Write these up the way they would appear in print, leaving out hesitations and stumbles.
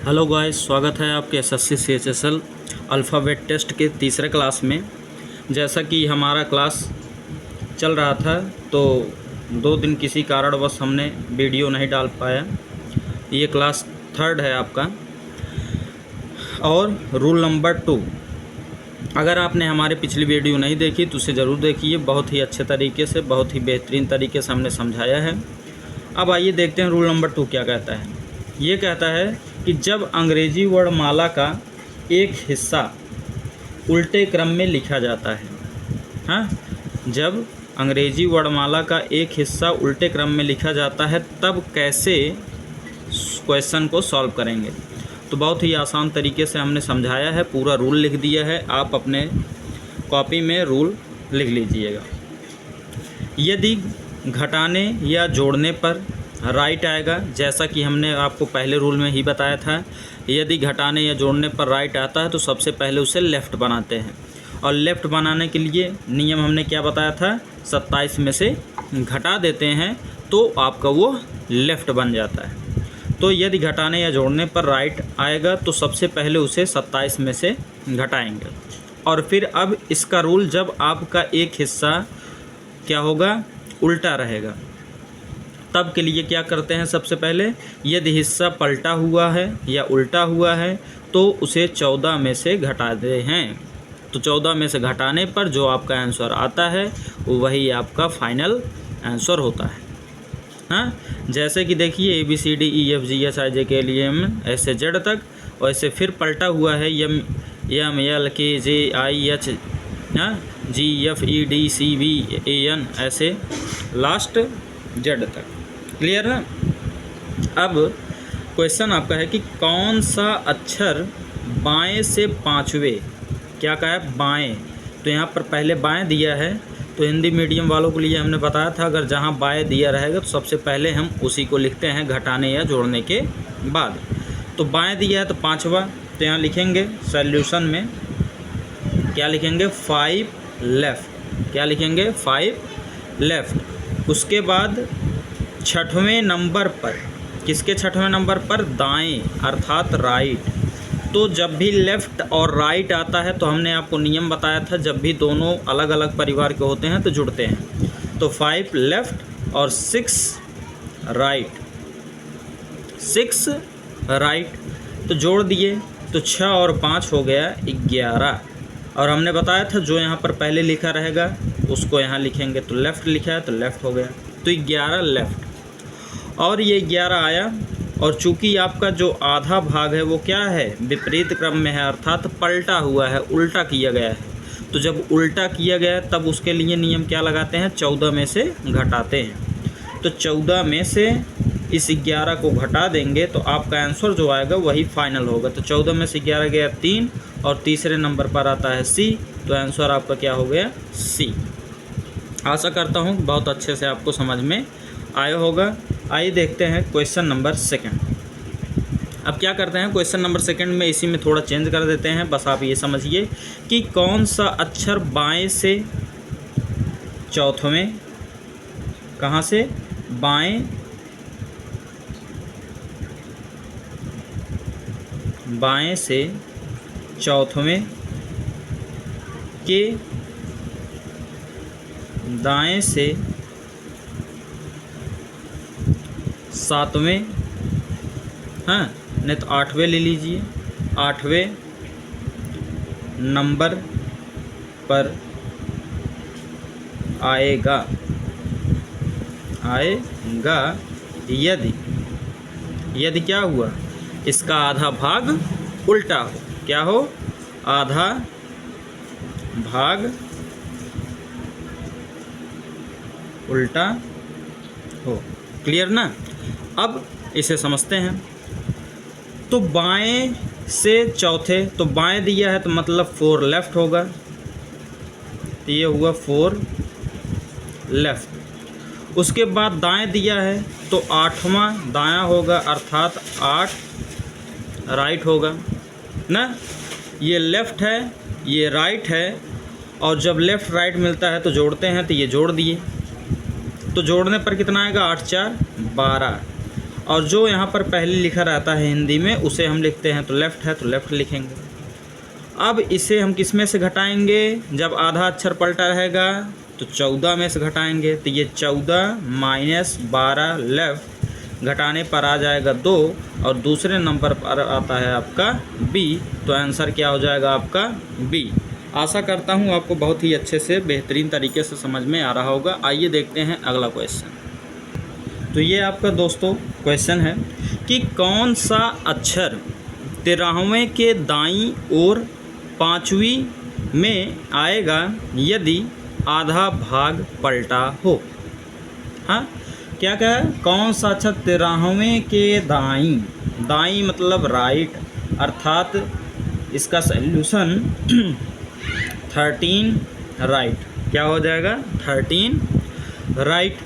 Hello guys, स्वागत है आपके एसएससी CHSL अल्फ़ाबेट टेस्ट के तीसरे क्लास में। जैसा कि हमारा क्लास चल रहा था तो 2 दिन किसी कारणवश हमने वीडियो नहीं डाल पाया। ये क्लास थर्ड है आपका। और रूल नंबर 2, अगर आपने हमारे पिछली वीडियो नहीं देखी तो उसे ज़रूर देखिए। बहुत ही अच्छे तरीके से, बहुत ही बेहतरीन तरीके से हमने समझाया है। अब आइए देखते हैं रूल नंबर 2 क्या कहता है। ये कहता है कि जब अंग्रेजी वर्णमाला का एक हिस्सा उल्टे क्रम में लिखा जाता है, हाँ, जब अंग्रेजी वर्णमाला का एक हिस्सा उल्टे क्रम में लिखा जाता है तब कैसे क्वेश्चन को सॉल्व करेंगे। तो बहुत ही आसान तरीके से हमने समझाया है, पूरा रूल लिख दिया है। आप अपने कॉपी में रूल लिख लीजिएगा। यदि घटाने या जोड़ने पर राइट आएगा, जैसा कि हमने आपको पहले रूल में ही बताया था, यदि घटाने या जोड़ने पर राइट आता है तो सबसे पहले उसे लेफ़्ट बनाते हैं। और लेफ़्ट बनाने के लिए नियम हमने क्या बताया था, 27 में से घटा देते हैं तो आपका वो लेफ़्ट बन जाता है। तो यदि घटाने या जोड़ने पर राइट आएगा तो सबसे पहले उसे 27 में से घटाएंगे। और फिर अब इसका रूल, जब आपका एक हिस्सा क्या होगा, उल्टा रहेगा, तब के लिए क्या करते हैं, सबसे पहले यदि हिस्सा पलटा हुआ है या उल्टा हुआ है तो उसे 14 में से घटाते हैं। तो 14 में से घटाने पर जो आपका आंसर आता है वही आपका फाइनल आंसर होता है। हाँ, जैसे कि देखिए ABCDEFGHIJKLMN ऐसे जेड तक, और ऐसे फिर पलटा हुआ है MLKJIH, हाँ, GFEDCBAN ऐसे लास्ट जेड तक। क्लियर है। अब क्वेश्चन आपका है कि कौन सा अक्षर बाएं से पांचवें, क्या कहा है, बाएं। तो यहाँ पर पहले बाएं दिया है, तो हिंदी मीडियम वालों के लिए हमने बताया था अगर जहाँ बाएं दिया रहेगा तो सबसे पहले हम उसी को लिखते हैं घटाने या जोड़ने के बाद। तो बाएं दिया है तो पांचवा, तो यहाँ लिखेंगे सॉल्यूशन में क्या लिखेंगे, 5 लेफ़्ट। क्या लिखेंगे, 5 लेफ़्ट। उसके बाद छठवें नंबर पर, किसके छठवें नंबर पर, दाएं अर्थात राइट। तो जब भी लेफ़्ट और राइट आता है तो हमने आपको नियम बताया था, जब भी दोनों अलग अलग परिवार के होते हैं तो जुड़ते हैं। तो 5 लेफ़्ट और 6 राइट, 6 राइट, तो जोड़ दिए तो 6 और 5 हो गया 11। और हमने बताया था जो यहाँ पर पहले लिखा रहेगा उसको यहाँ लिखेंगे, तो लेफ़्ट लिखा है तो लेफ़्ट हो गया, तो 11 लेफ़्ट। और ये 11 आया, और चूंकि आपका जो आधा भाग है वो क्या है, विपरीत क्रम में है, अर्थात पलटा हुआ है, उल्टा किया गया है। तो जब उल्टा किया गया तब उसके लिए नियम क्या लगाते हैं, 14 में से घटाते हैं। तो 14 में से इस 11 को घटा देंगे तो आपका आंसर जो आएगा वही फाइनल होगा। तो 14 में से 11 गया 3, और तीसरे नंबर पर आता है C, तो आंसर आपका क्या हो गया, C। आशा करता हूँ बहुत अच्छे से आपको समझ में आया होगा। आइए देखते हैं क्वेश्चन नंबर 2। अब क्या करते हैं, क्वेश्चन नंबर 2 में इसी में थोड़ा चेंज कर देते हैं। बस आप ये समझिए कि कौन सा अक्षर बाएं से चौथवें, कहाँ से, बाएं से चौथवें के दाएं से 7वें, हाँ, नहीं तो 8वें ले लीजिए, 8वें नंबर पर आएगा यदि क्या हुआ, इसका आधा भाग उल्टा हो। क्या हो, आधा भाग उल्टा हो। क्लियर ना। अब इसे समझते हैं। तो बाएं से चौथे, तो बाएं दिया है तो मतलब 4 लेफ़्ट होगा, तो ये हुआ 4 लेफ़्ट। उसके बाद दाएं दिया है तो 8वां दायां होगा, अर्थात 8 राइट होगा ना। ये लेफ़्ट है, ये राइट है, और जब लेफ़्ट राइट मिलता है तो जोड़ते हैं, तो ये जोड़ दिए। तो जोड़ने पर कितना आएगा, 8 4 12। और जो यहाँ पर पहले लिखा रहता है हिंदी में उसे हम लिखते हैं, तो लेफ़्ट है तो लेफ़्ट लिखेंगे। अब इसे हम किस में से घटाएंगे, जब आधा अक्षर पलटा रहेगा तो 14 में से घटाएंगे, तो ये 14 माइनस 12 लेफ़्ट घटाने पर आ जाएगा 2 और दूसरे नंबर पर आता है आपका बी, तो आंसर क्या हो जाएगा आपका बी। आशा करता हूँ आपको बहुत ही अच्छे से बेहतरीन तरीके से समझ में आ रहा होगा। आइए देखते हैं अगला क्वेश्चन। तो ये आपका दोस्तों क्वेश्चन है कि कौन सा अक्षर 13वें के दाईं ओर 5वीं में आएगा यदि आधा भाग पलटा हो। हाँ, क्या है, कौन सा अक्षर 13वें के दाईं, दाईं मतलब राइट, अर्थात इसका सल्यूशन 13 राइट, क्या हो जाएगा 13 राइट।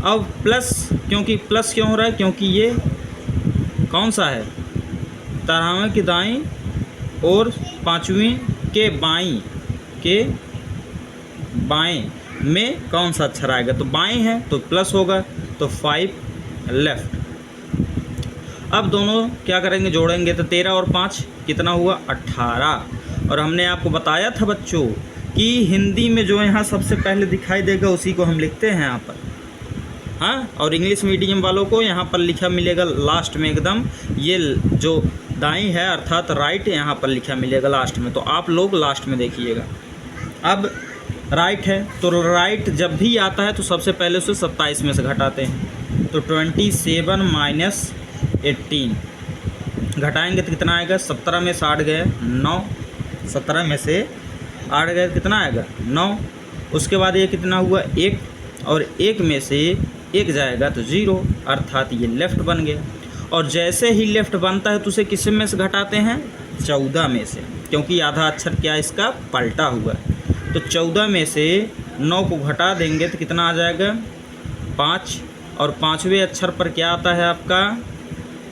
अब प्लस, क्योंकि प्लस क्यों हो रहा है, क्योंकि ये कौन सा है, 13वें की दाईं और 5वीं के बाएं में कौन सा अक्षर आएगा, तो बाएं है तो प्लस होगा, तो 5 लेफ़्ट। अब दोनों क्या करेंगे, जोड़ेंगे, तो 13 और 5 कितना हुआ 18। और हमने आपको बताया था बच्चों कि हिंदी में जो यहाँ सबसे पहले दिखाई देगा उसी को हम लिखते हैं यहाँ पर। हाँ, और इंग्लिश मीडियम वालों को यहाँ पर लिखा मिलेगा लास्ट में एकदम, ये जो दाईं है अर्थात राइट यहाँ पर लिखा मिलेगा लास्ट में, तो आप लोग लास्ट में देखिएगा। अब राइट है तो राइट जब भी आता है तो सबसे पहले उसे 27 में से घटाते हैं, तो 27 माइनस 18 घटाएंगे तो कितना आएगा, 17 में से 8 गए 9, 17 में से 8 गए कितना आएगा 9। उसके बाद ये कितना हुआ 1, और 1 में से 1 जाएगा तो 0, अर्थात ये लेफ़्ट बन गया। और जैसे ही लेफ़्ट बनता है तो उसे किस में से घटाते हैं, 14 में से, क्योंकि आधा अक्षर क्या इसका पलटा हुआ है। तो 14 में से 9 को घटा देंगे तो कितना आ जाएगा 5, और 5वें अक्षर पर क्या आता है आपका,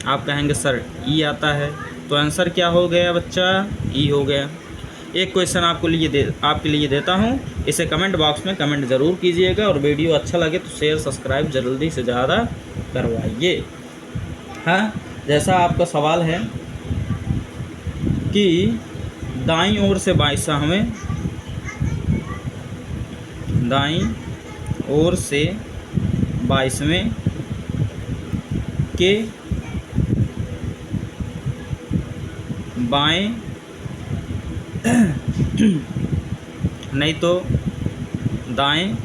आप कहेंगे सर ई आता है, तो आंसर क्या हो गया बच्चा, ई हो गया। एक क्वेश्चन आपके लिए देता हूँ, इसे कमेंट बॉक्स में कमेंट ज़रूर कीजिएगा, और वीडियो अच्छा लगे तो शेयर सब्सक्राइब जल्दी से ज़्यादा करवाइए। हाँ, जैसा आपका सवाल है कि दाईं ओर से 22वें, दाईं ओर से 22वें के बाएं नहीं तो दाएं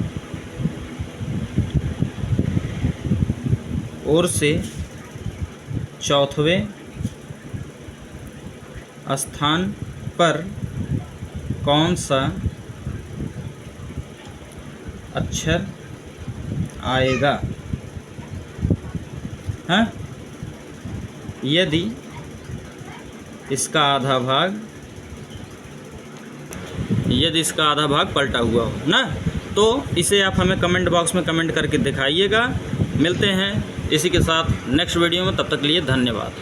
ओर से 4वें स्थान पर कौन सा अक्षर आएगा। हाँ, यदि इसका आधा भाग पलटा हुआ हो ना, तो इसे आप हमें कमेंट बॉक्स में कमेंट करके दिखाइएगा। मिलते हैं इसी के साथ नेक्स्ट वीडियो में, तब तक के लिए धन्यवाद।